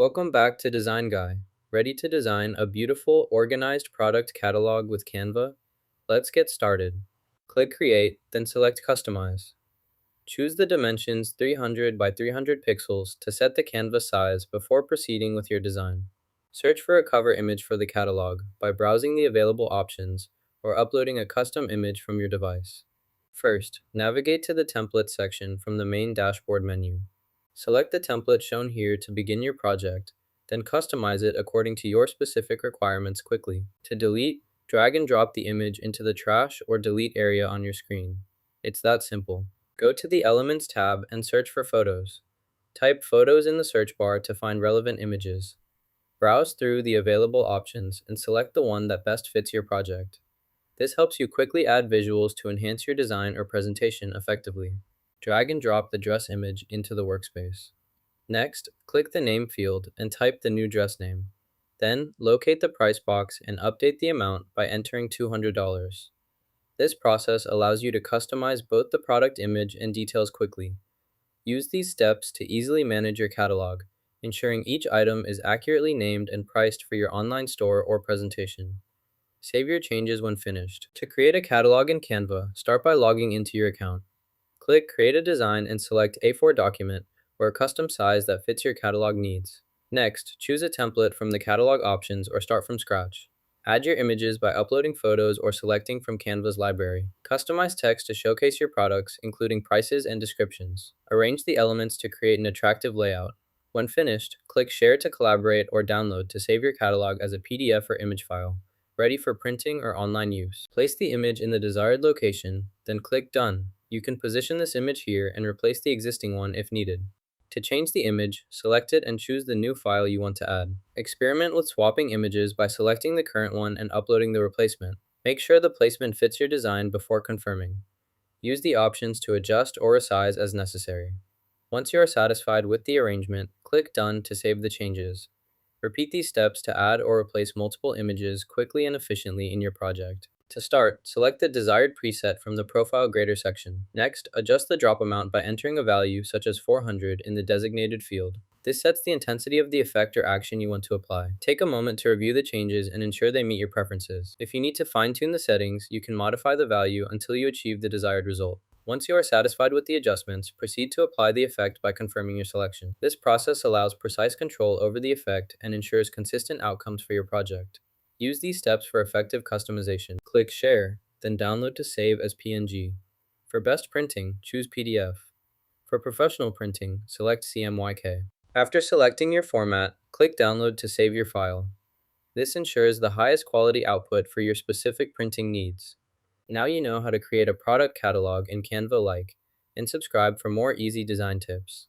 Welcome back to Design Guy. Ready to design a beautiful, organized product catalog with Canva? Let's get started. Click Create, then select Customize. Choose the dimensions 300 by 300 pixels to set the canvas size before proceeding with your design. Search for a cover image for the catalog by browsing the available options or uploading a custom image from your device. First, navigate to the Templates section from the main dashboard menu. Select the template shown here to begin your project, then customize it according to your specific requirements quickly. To delete, drag and drop the image into the trash or delete area on your screen. It's that simple. Go to the Elements tab and search for photos. Type photos in the search bar to find relevant images. Browse through the available options and select the one that best fits your project. This helps you quickly add visuals to enhance your design or presentation effectively. Drag and drop the dress image into the workspace. Next, click the name field and type the new dress name. Then, locate the price box and update the amount by entering $200. This process allows you to customize both the product image and details quickly. Use these steps to easily manage your catalog, ensuring each item is accurately named and priced for your online store or presentation. Save your changes when finished. To create a catalog in Canva, start by logging into your account. Click Create a Design and select A4 document or a custom size that fits your catalog needs. Next, choose a template from the catalog options or start from scratch. Add your images by uploading photos or selecting from Canva's library. Customize text to showcase your products, including prices and descriptions. Arrange the elements to create an attractive layout. When finished, click Share to collaborate or download to save your catalog as a PDF or image file, ready for printing or online use. Place the image in the desired location, then click Done. You can position this image here and replace the existing one if needed. To change the image, select it and choose the new file you want to add. Experiment with swapping images by selecting the current one and uploading the replacement. Make sure the placement fits your design before confirming. Use the options to adjust or resize as necessary. Once you are satisfied with the arrangement, click Done to save the changes. Repeat these steps to add or replace multiple images quickly and efficiently in your project. To start, select the desired preset from the Profile Grader section. Next, adjust the drop amount by entering a value such as 400 in the designated field. This sets the intensity of the effect or action you want to apply. Take a moment to review the changes and ensure they meet your preferences. If you need to fine-tune the settings, you can modify the value until you achieve the desired result. Once you are satisfied with the adjustments, proceed to apply the effect by confirming your selection. This process allows precise control over the effect and ensures consistent outcomes for your project. Use these steps for effective customization. Click Share, then download to save as PNG. For best printing, choose PDF. For professional printing, select CMYK. After selecting your format, click Download to save your file. This ensures the highest quality output for your specific printing needs. Now you know how to create a product catalog in Canva-like, and subscribe for more easy design tips.